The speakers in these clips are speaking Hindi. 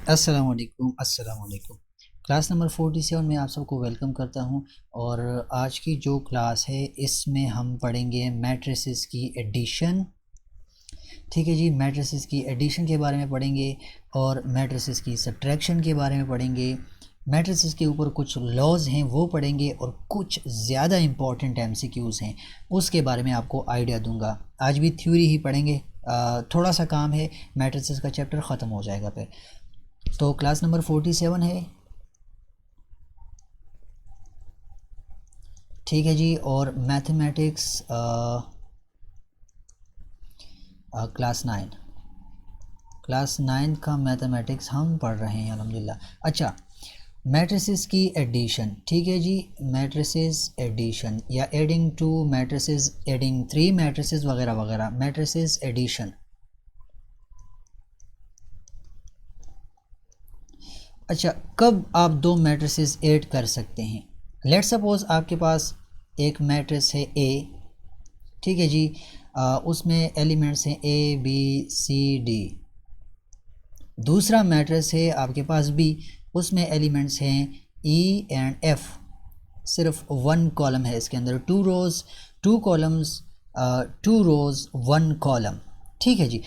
अस्सलाम वालेकुम। क्लास नंबर 47 में आप सबको वेलकम करता हूं। और आज की जो क्लास है इसमें हम पढ़ेंगे मैट्रिसेस की एडिशन। ठीक है जी, मैट्रिसेस की एडिशन के बारे में पढ़ेंगे और मैट्रिसेस की सब्ट्रैक्शन के बारे में पढ़ेंगे। मैट्रिसेस के ऊपर कुछ लॉज हैं वो पढ़ेंगे और कुछ ज़्यादा इम्पॉर्टेंट एमसीक्यूज़ हैं उसके बारे में आपको आइडिया दूंगा। आज भी थ्योरी ही पढ़ेंगे, थोड़ा सा काम है, मैट्रिसेस का चैप्टर ख़त्म हो जाएगा फिर। तो क्लास नंबर 47 है, ठीक है जी। और मैथमेटिक्स क्लास 9 का मैथमेटिक्स हम पढ़ रहे हैं अल्हम्दुलिल्लाह। अच्छा, मैट्रिसेस की एडिशन, ठीक है जी। मैट्रिसेस एडिशन या adding to matrices, adding three matrices वगैरह वगैरह, मैट्रिसेस एडिशन। अच्छा, कब आप दो मैट्रिसेस ऐड कर सकते हैं? लेट सपोज आपके पास एक मैट्रिक्स है ए, ठीक है जी। उसमें एलिमेंट्स हैं ए बी सी डी। दूसरा मैट्रिक्स है आपके पास बी, उसमें एलिमेंट्स हैं ई एंड एफ। सिर्फ वन कॉलम है इसके अंदर, to rose two columns, to rose one column, ठीक है जी।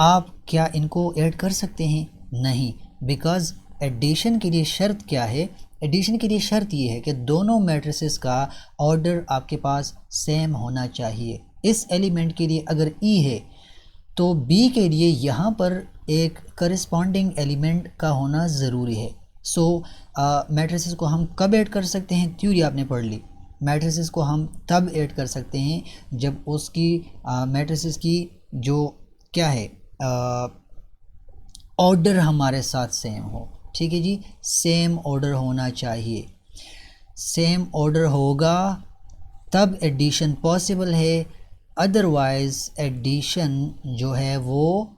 आप क्या इनको ऐड कर सकते हैं? नहीं, बिकॉज़ एडिशन के लिए शर्त क्या है? एडिशन के लिए शर्त ये है कि दोनों मैट्रिसेस का ऑर्डर आपके पास सेम होना चाहिए। इस एलिमेंट के लिए अगर ई है तो बी के लिए यहाँ पर एक करस्पॉन्डिंग एलिमेंट का होना ज़रूरी है। सो मैट्रिसेस को हम कब ऐड कर सकते हैं? थ्योरी आपने पढ़ ली। मैट्रिसेस को हम तब ऐड कर सकते हैं जब उसकी मैट्रिसेस की जो क्या है ऑर्डर हमारे साथ सेम हो, ठीक है जी। सेम ऑर्डर होना चाहिए, सेम ऑर्डर होगा तब एडिशन पॉसिबल है, अदरवाइज एडिशन जो है वो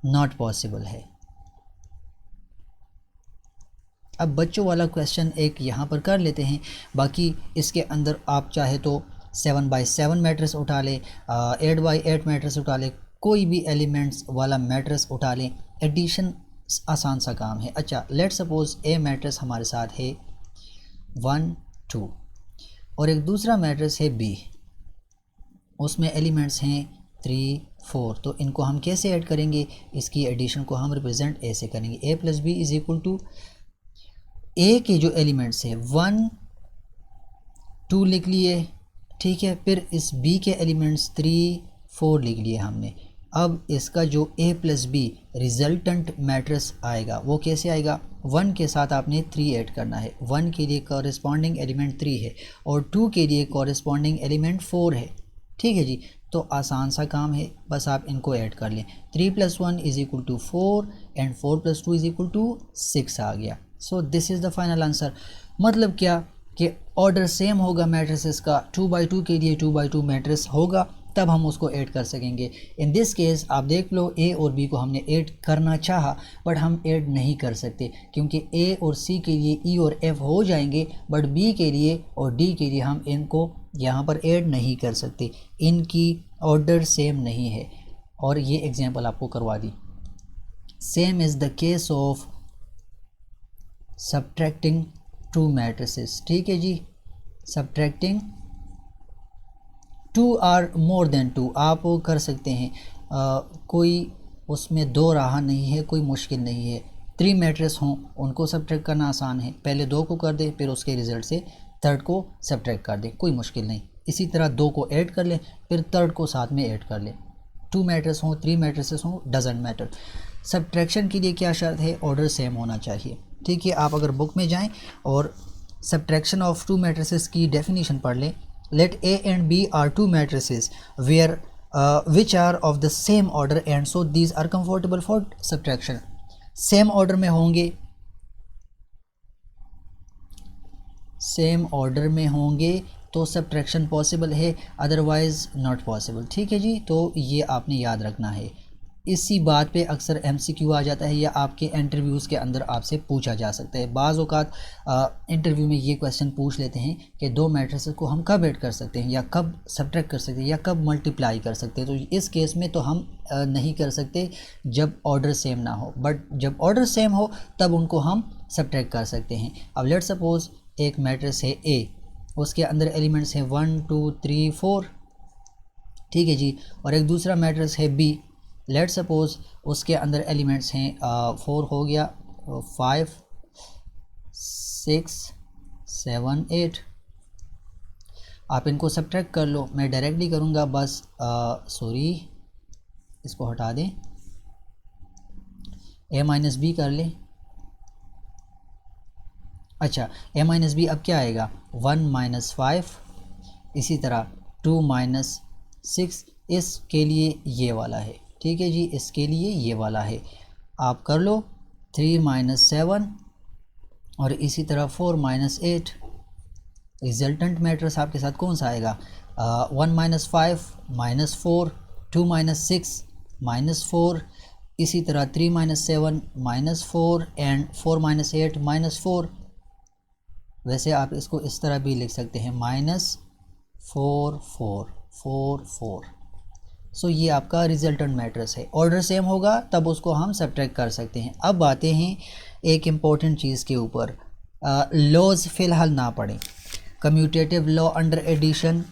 नॉट पॉसिबल है। अब बच्चों वाला क्वेश्चन एक यहाँ पर कर लेते हैं, बाकी इसके अंदर आप चाहे तो 7x7 मैट्रिक्स उठा लें, 8x8 मैट्रिक्स उठा लें, कोई भी एलिमेंट्स वाला मैट्रिक्स उठा लें। एडिशन आसान सा काम है। अच्छा, लेट सपोज ए मैट्रिक्स हमारे साथ है 1 2 और एक दूसरा मैट्रिक्स है बी, उसमें एलिमेंट्स हैं 3 4। तो इनको हम कैसे ऐड करेंगे? इसकी एडिशन को हम रिप्रेजेंट ऐसे करेंगे, A plus B is equal to A के जो एलिमेंट्स है 1 2 लिख लिए, ठीक है। फिर इस बी के एलिमेंट्स 3 4 लिख लिए हमने। अब इसका जो ए प्लस बी रिजल्टेंट मैट्रिक्स आएगा वो कैसे आएगा? 1 के साथ आपने 3 ऐड करना है, 1 के लिए कॉरेस्पॉन्डिंग एलिमेंट 3 है और 2 के लिए कॉरेस्पॉन्डिंग एलिमेंट 4 है, ठीक है जी। तो आसान सा काम है, बस आप इनको ऐड कर लें। 3 + 1 is equal to 4 and 4 + 2 is equal to 6 आ गया। So this is the final answer. मतलब क्या कि ऑर्डर सेम होगा मैट्रिसेस का, 2x2 के लिए 2x2 मैट्रिक्स होगा तब हम उसको ऐड कर सकेंगे। इन दिस केस आप देख लो, ए और बी को हमने ऐड करना चाहा बट हम ऐड नहीं कर सकते क्योंकि ए और सी के लिए ई और एफ हो जाएंगे, बट बी के लिए और डी के लिए हम इनको यहाँ पर ऐड नहीं कर सकते, इनकी ऑर्डर सेम नहीं है। और ये एग्जांपल आपको करवा दी। Same is the case of subtracting two matrices, ठीक है जी। सब्ट्रैक्टिंग 2 आर मोर देन 2 आप वो कर सकते हैं, कोई उसमें दो राह नहीं है, कोई मुश्किल नहीं है। 3 मैट्रिक्स हों उनको सब्ट्रैक्ट करना आसान है, पहले 2 को कर दे फिर उसके रिज़ल्ट से थर्ड को सब्ट्रैक्ट कर दे, कोई मुश्किल नहीं। इसी तरह 2 को ऐड कर लें फिर थर्ड को साथ में ऐड कर लें। 2 मैट्रिक्स हों 3 मैट्रिक्स हों डजेंट मैटर। सब्ट्रैक्शन के लिए क्या शर्त है? ऑर्डर सेम होना चाहिए, ठीक है। आप अगर बुक में जाएं और सब्ट्रैक्शन ऑफ 2 मैट्रिसेस की डेफिनेशन पढ़ लें। Let A and B are 2 matrices where which are of the same order and so these are comfortable for subtraction. Same order में होंगे, सेम ऑर्डर में होंगे तो सब्ट्रैक्शन पॉसिबल है, अदरवाइज नॉट पॉसिबल, ठीक है जी। तो ये आपने याद रखना है। इसी बात पे अक्सर एमसीक्यू आ जाता है या आपके इंटरव्यूज़ के अंदर आपसे पूछा जा सकता है। बाज़ औक़ात इंटरव्यू में ये क्वेश्चन पूछ लेते हैं कि दो मैट्रिसेस को हम कब ऐड कर सकते हैं या कब सब्ट्रैक्ट कर सकते हैं या कब मल्टीप्लाई कर सकते हैं। तो इस केस में तो हम नहीं कर सकते जब ऑर्डर सेम ना हो, बट जब ऑर्डर सेम हो तब उनको हम सब्ट्रैक्ट कर सकते हैं। अब लेट्स सपोज़ एक मैट्रिक्स है ए, उसके अंदर एलिमेंट्स हैं 1 2 3 4, ठीक है जी। और एक दूसरा मैट्रिक्स है बी, लेट सपोज़ उसके अंदर एलिमेंट्स हैं 4 हो गया, 5 6 7 8। आप इनको सब्ट्रैक्ट कर लो, मैं डायरेक्टली करूँगा बस, सॉरी इसको हटा दें, a माइनस बी कर लें। अच्छा, a माइनस बी अब क्या आएगा, 1 माइनस 5, इसी तरह 2 माइनस 6, इसके लिए ये वाला है, ठीक है जी, इसके लिए ये वाला है। आप कर लो 3 माइनस 7 और इसी तरह 4 माइनस 8। रिजल्टेंट मैट्रिक्स आपके साथ कौन सा आएगा, 1 माइनस 5 माइनस 4, 2 माइनस 6 माइनस 4, इसी तरह 3 minus 7 minus 4 and 4 minus 8 minus 4। वैसे आप इसको इस तरह भी लिख सकते हैं माइनस 4 4 4 4। सो ये आपका रिजल्टेंट मैट्रिक्स है। ऑर्डर सेम होगा तब उसको हम सब्ट्रैक्ट कर सकते हैं। अब आते हैं एक इम्पॉर्टेंट चीज़ के ऊपर, लॉज फ़िलहाल ना पढ़ें। Commutative law under addition,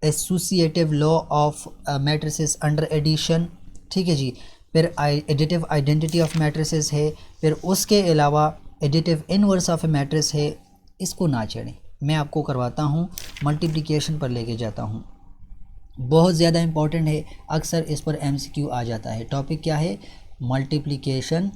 associative law of matrices under addition, ठीक है जी। फिर एडिटिव आइडेंटिटी ऑफ मैट्रिसेस है, फिर उसके अलावा additive inverse of A matrix है। इसको ना छेड़ें, मैं आपको करवाता हूँ, मल्टीप्लिकेशन पर लेके जाता हूँ, बहुत ज़्यादा इम्पॉर्टेंट है, अक्सर इस पर एमसीक्यू आ जाता है। टॉपिक क्या है, मल्टीप्लिकेशन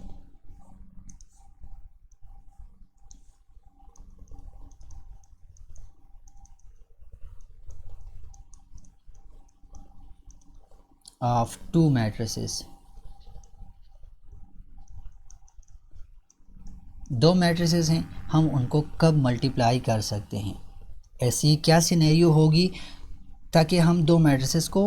ऑफ टू मैट्रिसेस। दो मैट्रिसेस हैं, हम उनको कब मल्टीप्लाई कर सकते हैं, ऐसी क्या सिनेरियो होगी ताकि हम दो मैट्रिसेस को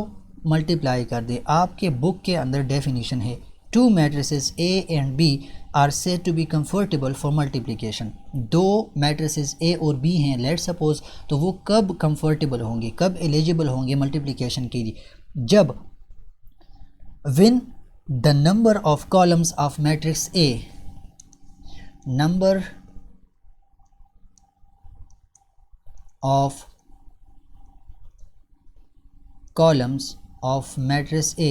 मल्टीप्लाई कर दें। आपके बुक के अंदर डेफिनेशन है, two matrices A and B are said to be comfortable for multiplication. दो मैट्रिसेस ए और बी हैं लेट सपोज, तो वो कब कंफर्टेबल होंगे, कब एलिजिबल होंगे मल्टीप्लिकेशन के लिए, जब when the number of columns of matrix A, number of columns of matrix A,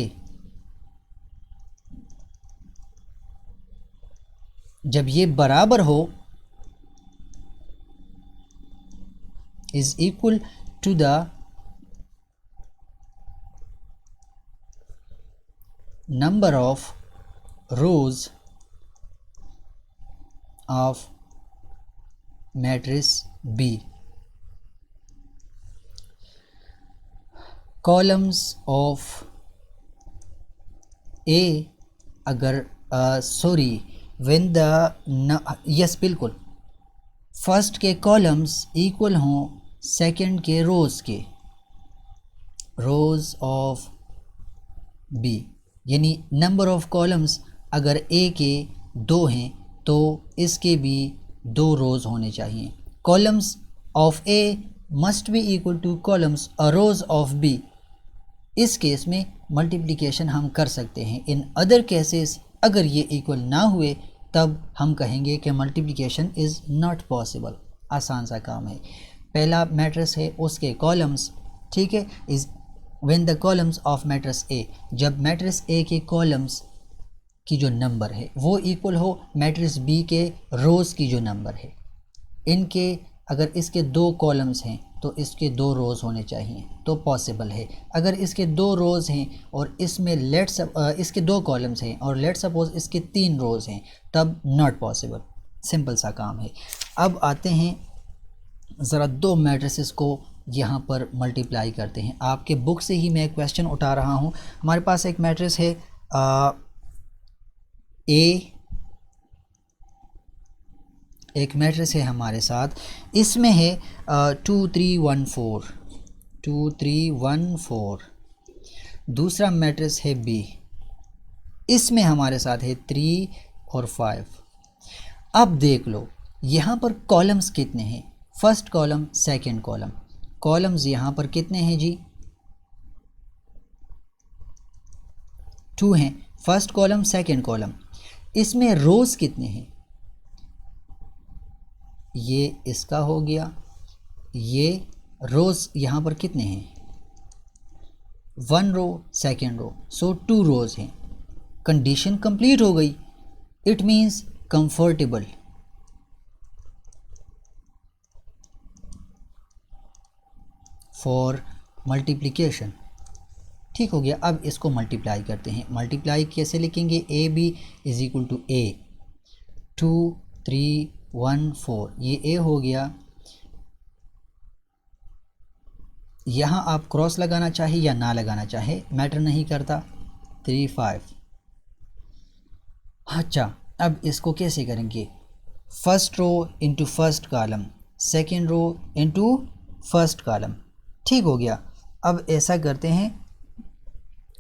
जब ये बराबर हो, is equal to the number of rows of matrix B, columns of A अगर सॉरी व्हेन द यस बिल्कुल फर्स्ट के कॉलम्स इक्वल हों सेकंड के रोज़ के, रोज़ ऑफ बी, यानी नंबर ऑफ कॉलम्स अगर ए के दो हैं तो इसके भी दो रोज़ होने चाहिए। Columns of A must be equal two columns और रोज़ ऑफ बी। इस केस में मल्टीप्लिकेशन हम कर सकते हैं। इन अदर केसेस अगर ये इक्वल ना हुए तब हम कहेंगे कि मल्टीप्लिकेशन इज़ नॉट पॉसिबल। आसान सा काम है। पहला मैट्रिक्स है उसके कॉलम्स, ठीक है, is when the columns of matrix A, जब मैट्रिक्स ए के कॉलम्स की जो नंबर है वो इक्वल हो मैट्रिक्स बी के रोज़ की जो नंबर है। इनके अगर इसके दो कॉलम्स हैं तो इसके दो रोज़ होने चाहिए तो पॉसिबल है। अगर इसके दो रोज़ हैं और इसमें इसके दो कॉलम्स हैं और लेट सपोज इसके तीन रोज़ हैं तब नॉट पॉसिबल। सिंपल सा काम है। अब आते हैं ज़रा दो मैट्रिसेस को यहाँ पर मल्टीप्लाई करते हैं। आपके बुक से ही मैं क्वेश्चन उठा रहा हूँ। हमारे पास एक मैट्रिक्स है ए, एक मैट्रिक्स है हमारे साथ, इसमें है 2 3 1 4, 2 3 1 4। दूसरा मैट्रिक्स है बी, इसमें हमारे साथ है 3 और 5। अब देख लो यहाँ पर कॉलम्स कितने हैं, first column second column, columns यहाँ पर कितने हैं जी, 2 हैं, फर्स्ट कॉलम सेकंड कॉलम। इसमें रोज़ कितने हैं, ये इसका हो गया, ये रोज़ यहाँ पर कितने हैं, 1 रो सेकेंड रो, सो 2 रोज़ हैं। कंडीशन कंप्लीट हो गई, it means comfortable. For multiplication, ठीक हो गया। अब इसको मल्टीप्लाई करते हैं, मल्टीप्लाई कैसे लिखेंगे, A B is equal to A, 2 3 1 4, ये ए हो गया। यहाँ आप क्रॉस लगाना चाहे या ना लगाना चाहे मैटर नहीं करता, 3 5। अच्छा, अब इसको कैसे करेंगे, first row into first column, second row into first column, ठीक हो गया। अब ऐसा करते हैं,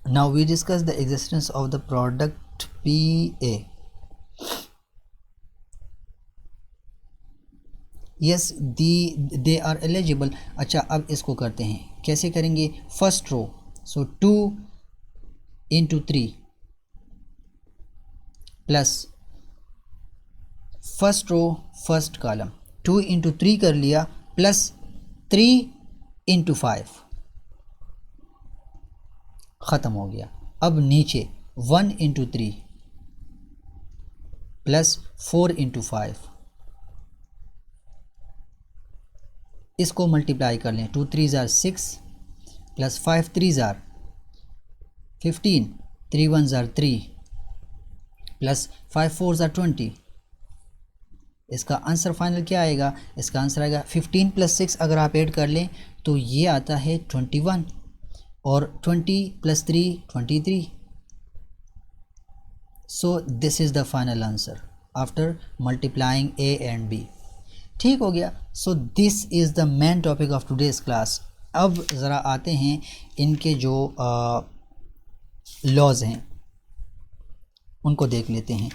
now we discuss the existence of the product P A. Yes they are eligible. अच्छा, अब इसको करते हैं, कैसे करेंगे, first row, so 2 into 3 plus first row first column, 2 into 3 कर लिया, प्लस 3 इंटू 5, ख़त्म हो गया। अब नीचे 1 इंटू 3 प्लस 4 इंटू 5, इसको मल्टीप्लाई कर लें, 2 3 ज़ार 6 प्लस 5 3 ज़ार 15, 3 1 ज़ार 3 प्लस 5 4 ज़ार 20। इसका आंसर फाइनल क्या आएगा, इसका आंसर आएगा 15 प्लस 6 अगर आप ऐड कर लें तो ये आता है 21, और 20 plus 3 23। So this is the final answer after multiplying A and B, ठीक हो गया। So this is the main topic of today's class. अब ज़रा आते हैं इनके जो लॉज हैं उनको देख लेते हैं।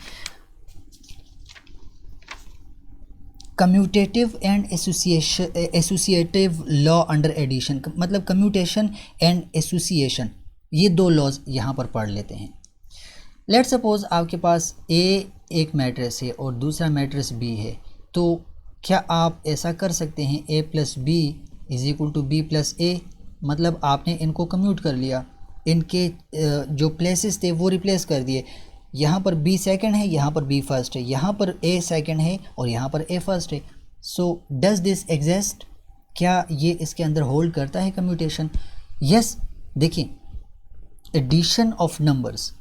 Commutative and associative law under addition, मतलब कम्यूटेशन एंड एसोसिएशन, ये 2 लॉज यहाँ पर पढ़ लेते हैं। लेट सपोज आपके पास ए एक मैट्रिक्स है और दूसरा मैट्रिक्स बी है, तो क्या आप ऐसा कर सकते हैं A plus B is equal to B plus A, मतलब आपने इनको कम्यूट कर लिया, इनके जो प्लेसेस थे वो रिप्लेस कर दिए, यहाँ पर बी सेकंड है, यहाँ पर बी फर्स्ट है, यहाँ पर ए सेकंड है और यहाँ पर ए फर्स्ट है। सो डज दिस एग्जिस्ट, क्या ये इसके अंदर होल्ड करता है कम्यूटेशन? यस, देखिए एडिशन ऑफ नंबर्स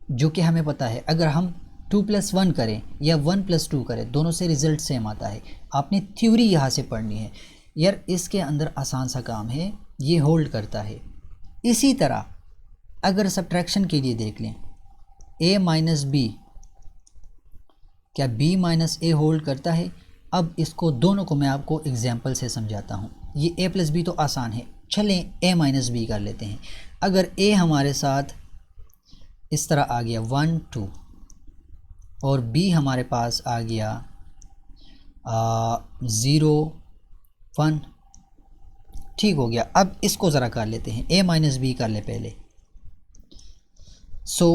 जो कि हमें पता है, अगर हम 2 + 1 करें या 1 + 2 करें, दोनों से रिज़ल्ट सेम आता है। आपने थ्योरी यहाँ से पढ़नी है यार, इसके अंदर आसान सा काम है, ये होल्ड करता है। इसी तरह अगर सब्ट्रैक्शन के लिए देख लें, a माइनस बी, क्या b माइनस ए होल्ड करता है? अब इसको दोनों को मैं आपको एग्जाम्पल से समझाता हूँ। ये a + b तो आसान है, चलें a माइनस बी कर लेते हैं। अगर a हमारे साथ इस तरह आ गया 1 2 और b हमारे पास आ गया 0 1, ठीक हो गया। अब इसको ज़रा कर लेते हैं, a माइनस बी कर ले पहले। सो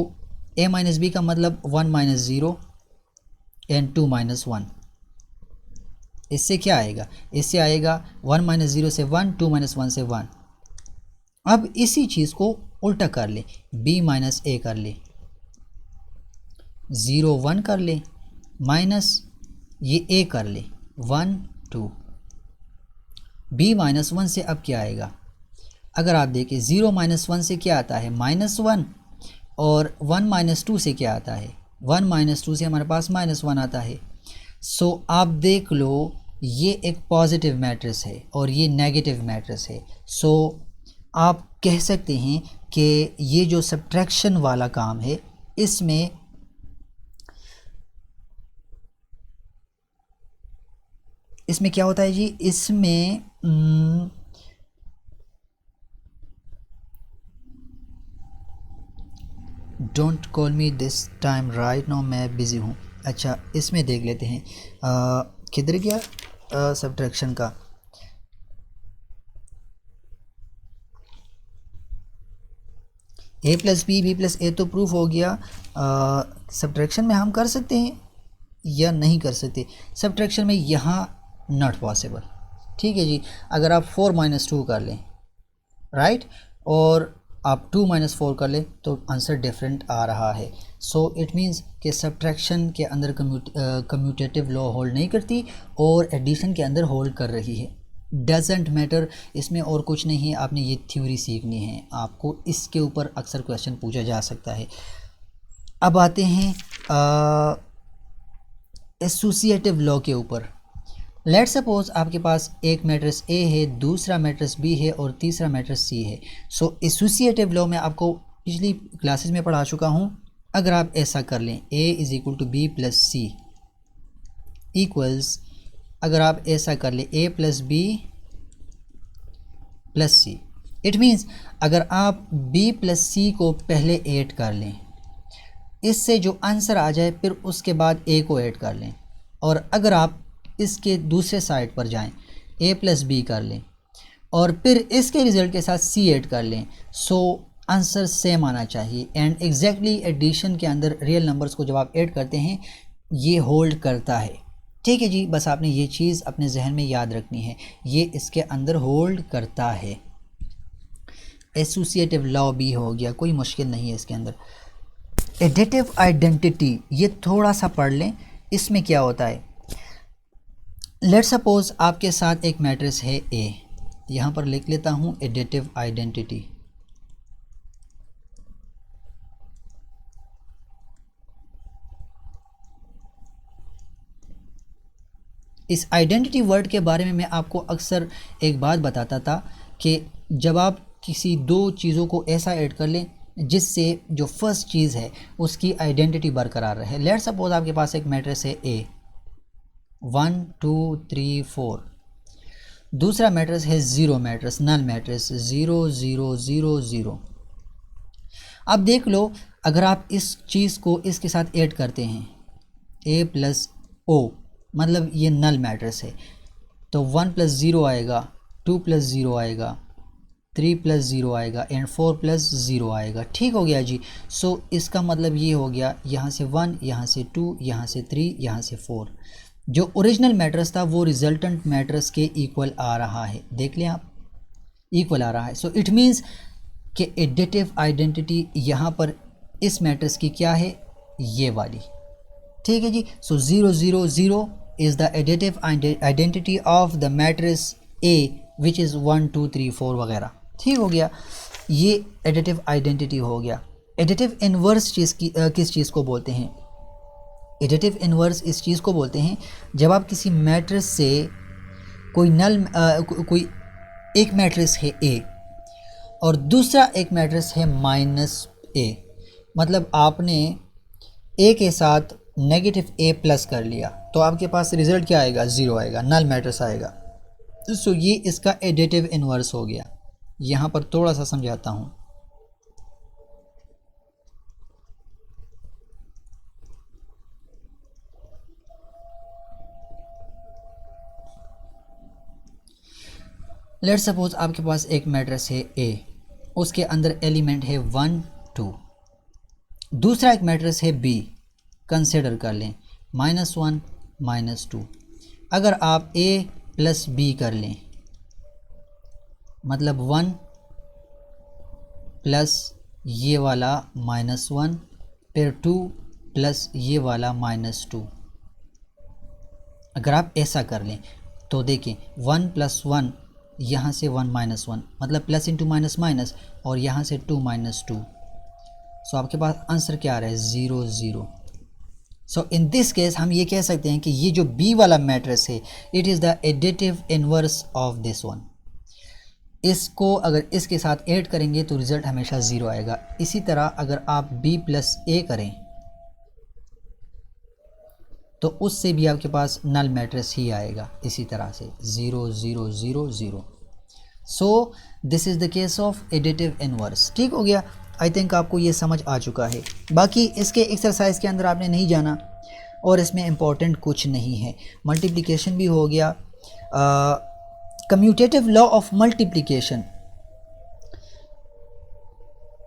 a माइनस बी का मतलब 1 - 0 एंड 2 - 1। इससे क्या आएगा? इससे आएगा 1 - 0 से 1, 2 - 1 से 1। अब इसी चीज़ को उल्टा कर ले, b - a कर ले, 0 1 कर ले, माइनस ये a कर ले 1 2। b - 1 से अब क्या आएगा? अगर आप देखें 0 - 1 से क्या आता है? -1, और 1 - 2 से क्या आता है? 1 - 2 से हमारे पास -1 आता है। सो आप देख लो, ये एक पॉजिटिव मैट्रिक्स है और ये नेगेटिव मैट्रिक्स है। सो आप कह सकते हैं कि ये जो सब्ट्रैक्शन वाला काम है, इसमें क्या होता है जी? इसमें don't call me this time right now, मैं बिज़ी हूँ। अच्छा, इसमें देख लेते हैं किधर गया सब्ट्रैक्शन का। ए प्लस बी प्लस ए तो प्रूफ हो गया। सब्ट्रैक्शन में हम कर सकते हैं या नहीं कर सकते? सब्ट्रैक्शन में यहाँ नॉट पॉसिबल। ठीक है जी, अगर आप 4 - 2 कर लें, राइट, और आप 2 - 4 कर लें तो आंसर डिफरेंट आ रहा है। सो इट मीन्स कि सब्ट्रैक्शन के अंदर कम्यूटेटिव लॉ होल्ड नहीं करती और एडिशन के अंदर होल्ड कर रही है। डजेंट मैटर, इसमें और कुछ नहीं है, आपने ये थ्योरी सीखनी है, आपको इसके ऊपर अक्सर क्वेश्चन पूछा जा सकता है। अब आते हैं एसोसिएटिव लॉ के ऊपर। लेट सपोज आपके पास एक मैट्रिक्स ए है, दूसरा मैट्रिक्स बी है और तीसरा मैट्रिक्स सी है। सो एसोसिएटिव लॉ में आपको पिछली क्लासेस में पढ़ा चुका हूँ। अगर आप ऐसा कर लें A is equal to B plus C equals, अगर आप ऐसा कर ले a plus B plus C, it means अगर आप b प्लस सी को पहले ऐड कर लें, इससे जो आंसर आ जाए फिर उसके बाद a को ऐड कर लें, और अगर आप इसके दूसरे साइड पर जाएं a प्लस बी कर लें और फिर इसके रिज़ल्ट के साथ c ऐड कर लें, सो आंसर सेम आना चाहिए। एंड एग्जैक्टली एडिशन के अंदर रियल नंबर्स को जब आप ऐड करते हैं ये होल्ड करता है। ठीक है जी, बस आपने ये चीज़ अपने जहन में याद रखनी है, ये इसके अंदर होल्ड करता है। एसोसिएटिव लॉ भी हो गया, कोई मुश्किल नहीं है इसके अंदर। एडिटिव आइडेंटिटी, ये थोड़ा सा पढ़ लें, इसमें क्या होता है। लेट सपोज आपके साथ एक मैट्रिक्स है ए, यहाँ पर लिख लेता हूँ एडिटिव आइडेंटिटी। इस आइडेंटिटी वर्ड के बारे में मैं आपको अक्सर एक बात बताता था कि जब आप किसी दो चीज़ों को ऐसा ऐड कर लें जिससे जो फर्स्ट चीज़ है उसकी आइडेंटिटी बरकरार रहे। लेट सपोज आपके पास एक मैट्रिक्स है ए 1 2 3 4, दूसरा मैट्रिक्स है ज़ीरो मैट्रिक्स, नल मैट्रिक्स 0 0 0 0। अब देख लो, अगर आप इस चीज़ को इसके साथ ऐड करते हैं a प्लस ओ, मतलब ये नल मैट्रिक्स है, तो 1 प्लस 0 आएगा, 2 प्लस 0 आएगा, 3 प्लस 0 आएगा एंड 4 प्लस 0 आएगा। ठीक हो गया जी। सो इसका मतलब ये हो गया, यहाँ से 1, यहाँ से 2, यहाँ से 3, यहाँ से 4। जो ओरिजिनल मैट्रिक्स था वो रिजल्टेंट मैट्रिक्स के इक्वल आ रहा है, देख लें आप, इक्वल आ रहा है। सो इट मीन्स कि एडिटिव आइडेंटिटी यहाँ पर इस मैट्रिक्स की क्या है, ये वाली। ठीक है जी। सो 0 0 0 is the additive identity of the matrix A which is 1 2 3 4 वगैरह। ठीक हो गया, ये एडिटिव आइडेंटिटी हो गया। एडिटिव इन्वर्स चीज़ की किस चीज़ को बोलते हैं? एडिटिव इन्वर्स इस चीज़ को बोलते हैं जब आप किसी मैट्रिक्स से कोई कोई एक मैट्रिक्स है A और दूसरा एक मैट्रिक्स है -A, मतलब आपने A के साथ नेगेटिव A प्लस कर लिया तो आपके पास रिज़ल्ट क्या आएगा, 0 आएगा, नल मैट्रिक्स आएगा। सो ये इसका एडिटिव इन्वर्स हो गया। यहाँ पर थोड़ा सा समझाता हूँ। लेट सपोज आपके पास एक मैट्रिक्स है A, उसके अंदर एलिमेंट है 1 2। दूसरा एक मैट्रिक्स है B, कंसिडर कर लें -1 -2। अगर आप A प्लस B कर लें, मतलब 1 प्लस ये वाला -1 फिर 2 प्लस ये वाला -2। अगर आप ऐसा कर लें तो देखिए 1 + 1, यहाँ से 1 - 1, मतलब प्लस इंटू माइनस माइनस, और यहाँ से 2 - 2। सो आपके पास आंसर क्या आ रहा है, 0 0। सो इन दिस केस हम ये कह सकते हैं कि ये जो B वाला मैट्रिक्स है it is the additive inverse of this one. इसको अगर इसके साथ ऐड करेंगे तो रिज़ल्ट हमेशा 0 आएगा। इसी तरह अगर आप B + A करें तो उससे भी आपके पास नल मैट्रिक्स ही आएगा, इसी तरह से 0 0 0 0। सो this is the case of additive inverse. ठीक हो गया। आई थिंक आपको ये समझ आ चुका है। बाकी इसके एक्सरसाइज के अंदर आपने नहीं जाना और इसमें इम्पोर्टेंट कुछ नहीं है। मल्टीप्लिकेशन भी हो गया। कम्यूटेटिव लॉ ऑफ मल्टीप्लिकेशन,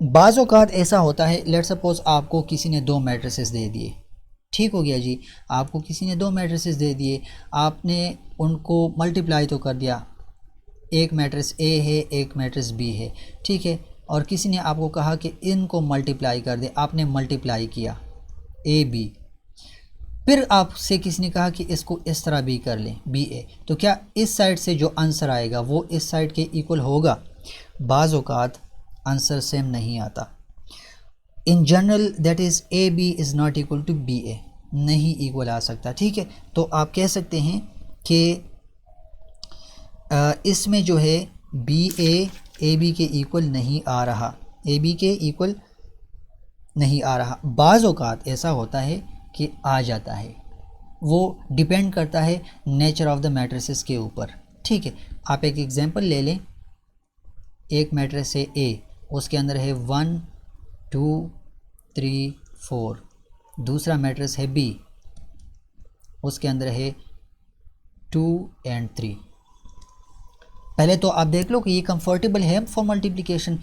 बाज़ औक़ात ऐसा होता है, लेट्स सपोज आपको किसी ने दो मैट्रिसेस दे दिए, ठीक हो गया जी, आपको किसी ने दो मैट्रिसेस दे दिए, आपने उनको मल्टीप्लाई तो कर दिया, एक मैट्रिक्स ए है एक मैट्रिक्स बी है, ठीक है, और किसी ने आपको कहा कि इनको मल्टीप्लाई कर दे, आपने मल्टीप्लाई किया ए बी, फिर आपसे किसी ने कहा कि इसको इस तरह भी कर लें बी ए, तो क्या इस साइड से जो आंसर आएगा वो इस साइड के इक्वल होगा? बाज़ औक़ात आंसर सेम नहीं आता। In general that is A B is not equal to B A, नहीं इक्वल आ सकता, ठीक है। तो आप कह सकते हैं कि इसमें जो है बी ए बी के इक्वल नहीं आ रहा, ए बी के इक्वल नहीं आ रहा। बाज़ औक़ात ऐसा होता है कि आ जाता है, वो डिपेंड करता है नेचर ऑफ द मैट्रिसेस के ऊपर, ठीक है। आप एक एग्जांपल ले लें, एक मैट्रिक्स है ए, उसके अंदर है 1 2 3 4, दूसरा मैट्रिक्स है बी, उसके अंदर है 2 और 3। पहले तो आप देख लो कि ये कंफर्टेबल है फॉर मल्टीप्लिकेशन।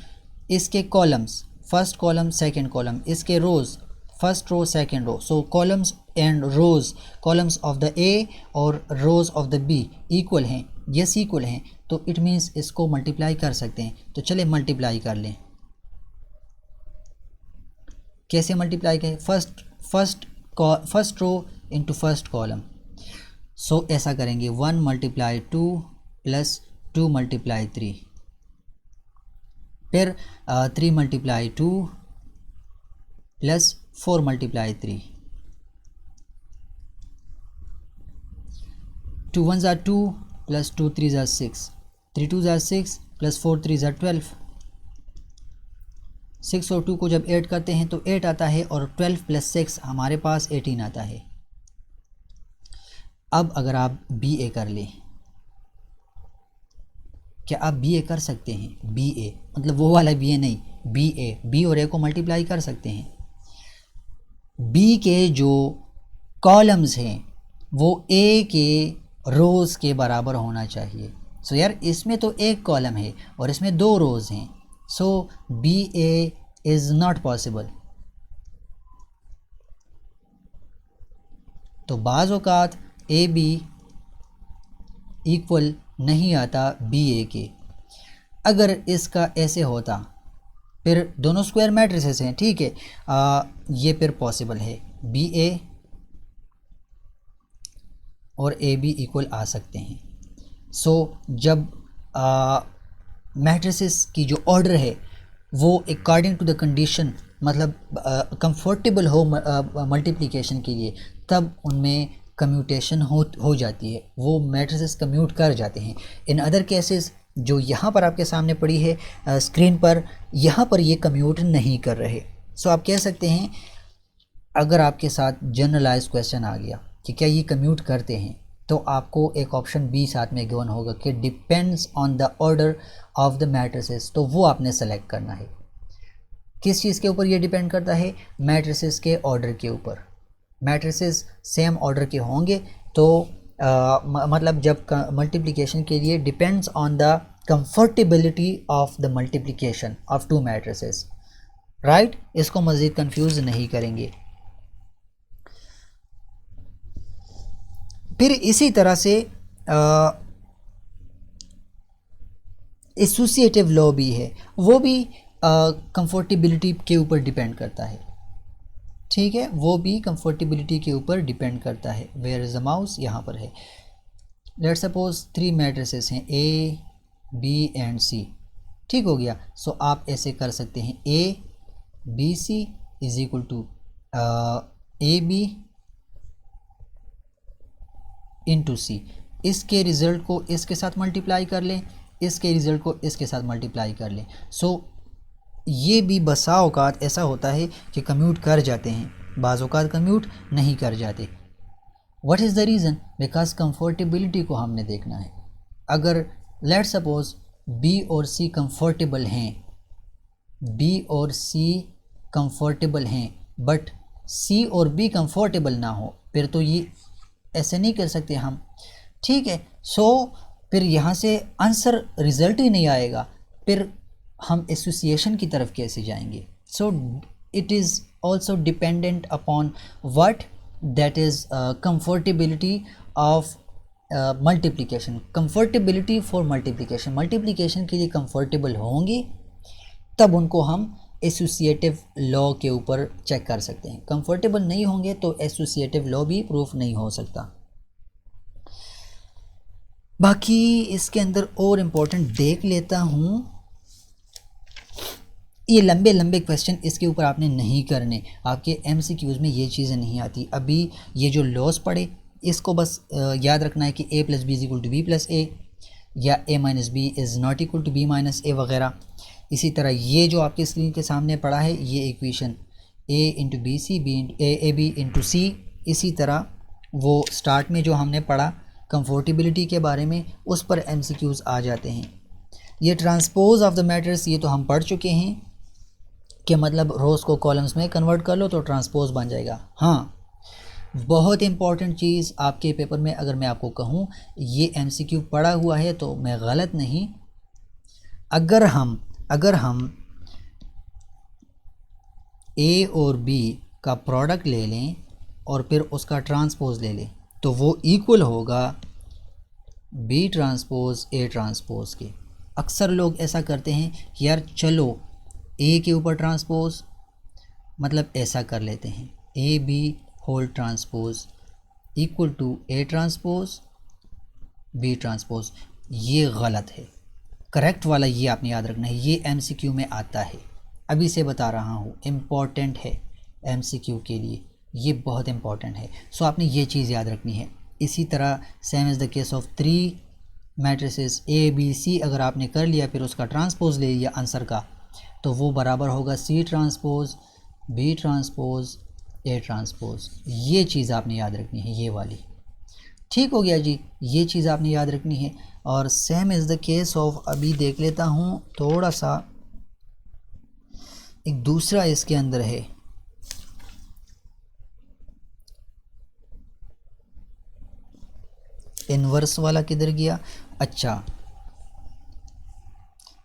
इसके columns, first column second column, इसके rows first row second row, so columns and rows, columns of the A और rows of the B equal हैं, यस इक्वल हैं, तो इट मीन्स इसको मल्टीप्लाई कर सकते हैं। तो चले मल्टीप्लाई कर लें। कैसे मल्टीप्लाई करें? First row into first column, so ऐसा करेंगे 1 मल्टीप्लाई 2 प्लस 2 मल्टीप्लाई 3, फिर 3 मल्टीप्लाई 2 प्लस 4 मल्टीप्लाई 3, 2 1 ज़ा 2 प्लस 2 3 ज़ा 6, 3 2 ज़ा 6 प्लस 4 3 ज़ा 12, 6 और 2 को जब ऐड करते हैं तो 8 आता है और 12 प्लस 6 हमारे पास 18 आता है। अब अगर आप बी ए कर लें, क्या आप बी ए कर सकते हैं? बी ए मतलब वो वाला बी ए नहीं, बी ए, बी और ए को मल्टीप्लाई कर सकते हैं। बी के जो कॉलम्स हैं वो ए के रोज़ के बराबर होना चाहिए। सो यार इसमें तो एक कॉलम है और इसमें दो रोज़ हैं, so B A is not possible. तो बाज़ औक़ात ए बी इक्वल नहीं आता बी ए के। अगर इसका ऐसे होता, फिर दोनों स्क्वायर मैट्रिसेस हैं, ठीक है, ये फिर पॉसिबल है, बी ए और ए बी इक्वल आ सकते हैं। सो जब मैट्रिसेस की जो ऑर्डर है वो अकॉर्डिंग टू द कंडीशन, मतलब कंफर्टेबल हो मल्टीप्लिकेशन के लिए, तब उनमें कम्यूटेशन हो जाती है, वो मैट्रिसेस कम्यूट कर जाते हैं। इन अदर केसेस जो यहाँ पर आपके सामने पड़ी है स्क्रीन पर, यहाँ पर ये कम्यूट नहीं कर रहे। सो आप कह सकते हैं, अगर आपके साथ जनरलाइज क्वेश्चन आ गया कि क्या ये कम्यूट करते हैं, तो आपको एक ऑप्शन बी साथ में गिवन होगा कि depends on the order of the matrices, तो वो आपने सेलेक्ट करना है। किस चीज़ के ऊपर ये डिपेंड करता है? मैट्रिसेस के ऑर्डर के ऊपर। मैट्रिसेस सेम ऑर्डर के होंगे तो मतलब जब मल्टीप्लिकेशन के लिए depends on the comfortability of the multiplication of to matrices, right. इसको मज़ीद कंफ्यूज नहीं करेंगे। फिर इसी तरह से एसोसिएटिव लॉ भी है, वो भी कंफर्टेबिलिटी के ऊपर डिपेंड करता है, ठीक है, वो भी कंफर्टेबिलिटी के ऊपर डिपेंड करता है। Where is the mouse? यहाँ पर है। लेट्स सपोज 3 मैट्रिसेस हैं ए बी एंड सी, ठीक हो गया। सो आप ऐसे कर सकते हैं, A B C is equal to A B into C. इसके रिज़ल्ट को इसके साथ मल्टीप्लाई कर लें, इसके रिज़ल्ट को इसके साथ मल्टीप्लाई कर लें। सो ये भी बसा औकात ऐसा होता है कि कम्यूट कर जाते हैं, बाज़ औकात कम्यूट नहीं कर जाते। What is the reason? Because comfortability को हमने देखना है। अगर लेट्स सपोज बी और सी कंफर्टेबल हैं, बी और सी कंफर्टेबल हैं बट सी और बी कंफर्टेबल ना हो, फिर तो ये ऐसे नहीं कर सकते हम, ठीक है। सो फिर यहाँ से आंसर रिज़ल्ट ही नहीं आएगा, फिर हम एसोसिएशन की तरफ कैसे जाएंगे। So it is also dependent upon what, that is comfortability of multiplication, comfortability for multiplication, multiplication के लिए कंफर्टेबल होंगे तब उनको हम एसोसिएटिव लॉ के ऊपर चेक कर सकते हैं, कंफर्टेबल नहीं होंगे तो एसोसिएटिव लॉ भी प्रूफ नहीं हो सकता। बाकी इसके अंदर और इम्पोर्टेंट देख लेता हूँ, ये लंबे लंबे क्वेश्चन इसके ऊपर आपने नहीं करने, आपके एमसीक्यूज़ में ये चीज़ें नहीं आती। अभी ये जो लॉस पढ़े इसको बस याद रखना है कि a + b = b + a या a - b is not equal to b - a वगैरह। इसी तरह ये जो आपके स्क्रीन के सामने पड़ा है ये equation a × bc ab × c, इसी तरह वो स्टार्ट में जो हमने पढ़ा कंफर्टेबिलिटी के बारे में उस पर एमसीक्यूज़ आ जाते हैं। ये ट्रांसपोज ऑफ द मैट्रिक्स ये तो हम पढ़ चुके हैं कि मतलब रोज़ को कॉलम्स में कन्वर्ट कर लो तो ट्रांसपोज बन जाएगा। हाँ, बहुत इंपॉर्टेंट चीज़ आपके पेपर में अगर मैं आपको कहूँ ये एमसीक्यू पढ़ा हुआ है तो मैं गलत नहीं, अगर हम ए और बी का प्रोडक्ट ले लें और फिर उसका ट्रांसपोज ले लें तो वो इक्वल होगा बी ट्रांसपोज ए ट्रांसपोज के। अक्सर लोग ऐसा करते हैं कि यार चलो ए के ऊपर ट्रांसपोज, मतलब ऐसा कर लेते हैं A B whole transpose equal to A transpose B transpose. ये गलत है, करेक्ट वाला ये आपने याद रखना है, ये एमसीक्यू में आता है, अभी से बता रहा हूँ, इम्पॉर्टेंट है एमसीक्यू के लिए, ये बहुत इम्पॉर्टेंट है। सो आपने ये चीज़ याद रखनी है। इसी तरह same is the case of 3 matrices A B C, अगर आपने कर लिया फिर उसका ट्रांसपोज ले लिया आंसर का तो वो बराबर होगा C transpose B transpose A transpose. ये चीज़ आपने याद रखनी है, ये वाली, ठीक हो गया जी, ये चीज़ आपने याद रखनी है। और same is the case of, अभी देख लेता हूँ थोड़ा सा एक दूसरा इसके अंदर है, इन्वर्स वाला किधर गया, अच्छा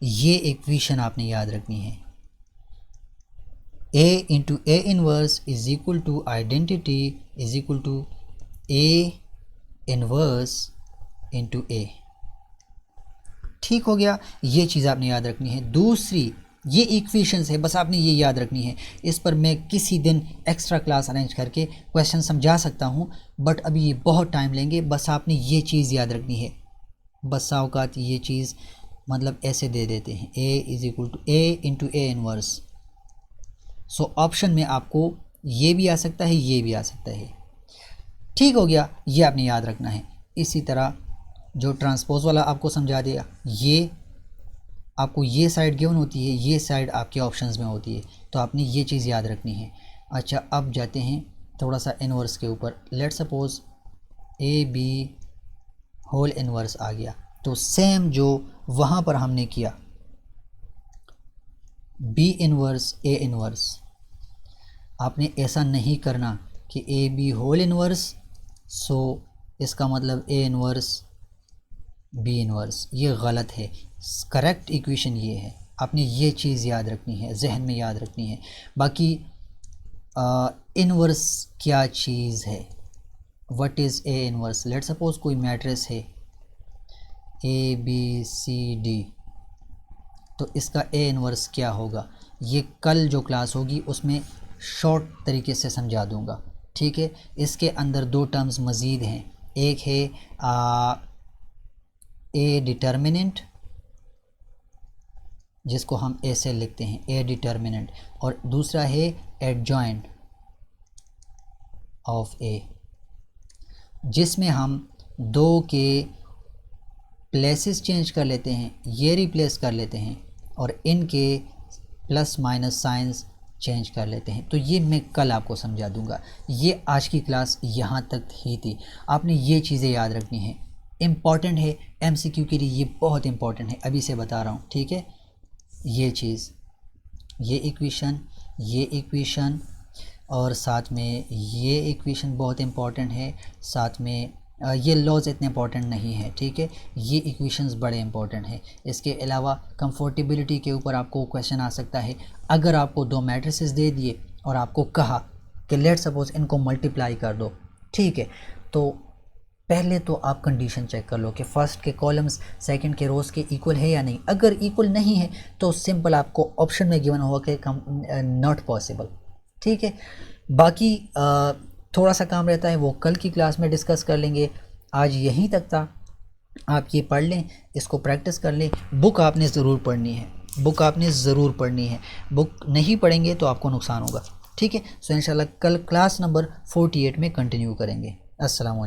ये इक्वेशन आपने याद रखनी है, a × a inverse is equal to identity is equal to a inverse into a, ठीक हो गया, ये चीज़ आपने याद रखनी है। दूसरी ये इक्वेशंस है, बस आपने ये याद रखनी है, इस पर मैं किसी दिन एक्स्ट्रा क्लास अरेंज करके क्वेश्चन समझा सकता हूँ बट अभी ये बहुत टाइम लेंगे, बस आपने ये चीज़ याद रखनी है। बस औकात ये चीज़ मतलब ऐसे दे देते हैं a = a × a inverse, so option में आपको ये भी आ सकता है ये भी आ सकता है, ठीक हो गया, ये आपने याद रखना है। इसी तरह जो ट्रांसपोज वाला आपको समझा दिया, ये आपको ये साइड गिवन होती है, ये साइड आपके ऑप्शंस में होती है, तो आपने ये चीज़ याद रखनी है। अच्छा, अब जाते हैं थोड़ा सा इन्वर्स के ऊपर। Let suppose A B whole inverse आ गया, तो सेम जो वहाँ पर हमने किया बी इन्वर्स ए इन्वर्स, आपने ऐसा नहीं करना कि ए बी होल इन्वर्स सो इसका मतलब ए इन्वर्स बी इन्वर्स, ये गलत है। करेक्ट इक्वेशन ये है, आपने ये चीज़ याद रखनी है, जहन में याद रखनी है। बाकी इन्वर्स क्या चीज़ है, what is A inverse. Let suppose कोई मैट्रिक्स है ए बी सी डी, तो इसका ए इन्वर्स क्या होगा ये कल जो क्लास होगी उसमें शॉर्ट तरीके से समझा दूंगा, ठीक है। इसके अंदर 2 टर्म्स मज़ीद हैं, एक है ए डिटर्मिनेंट, जिसको हम ए से लिखते हैं ए डिटर्मिनेंट, और दूसरा है एडजॉइंट ऑफ ए, जिसमें हम 2 के प्लेसेस चेंज कर लेते हैं, ये रिप्लेस कर लेते हैं और इनके प्लस माइनस साइंस चेंज कर लेते हैं। तो ये मैं कल आपको समझा दूंगा, ये आज की क्लास यहाँ तक ही थी। आपने ये चीज़ें याद रखनी है, इम्पॉर्टेंट है एमसीक्यू के लिए, ये बहुत इम्पॉर्टेंट है, अभी से बता रहा हूँ, ठीक है। ये चीज़ ये इक्वेशन और साथ में ये इक्वेशन बहुत इंपॉर्टेंट है, साथ में ये लॉज इतने इंपॉर्टेंट नहीं है, ठीक है। ये इक्वेशंस बड़े इंपॉर्टेंट हैं। इसके अलावा कंफर्टेबिलिटी के ऊपर आपको क्वेश्चन आ सकता है। अगर आपको दो मैट्रिसेस दे दिए और आपको कहा कि लेट सपोज इनको मल्टीप्लाई कर दो, ठीक है, तो पहले तो आप कंडीशन चेक कर लो कि फर्स्ट के कॉलम्स सेकंड के रोज़ के इक्वल है या नहीं। अगर इक्वल नहीं है तो सिंपल आपको ऑप्शन में गिवन होगा कि नॉट पॉसिबल, ठीक है। बाकी थोड़ा सा काम रहता है वो कल की क्लास में डिस्कस कर लेंगे। आज यहीं तक था। आप ये पढ़ लें, इसको प्रैक्टिस कर लें। बुक आपने ज़रूर पढ़नी है, बुक आपने ज़रूर पढ़नी है। बुक नहीं पढ़ेंगे तो आपको नुकसान होगा, ठीक है। सो इंशाल्लाह कल क्लास नंबर 48 में कंटिन्यू करेंगे। अस्सलाम वालेकुम।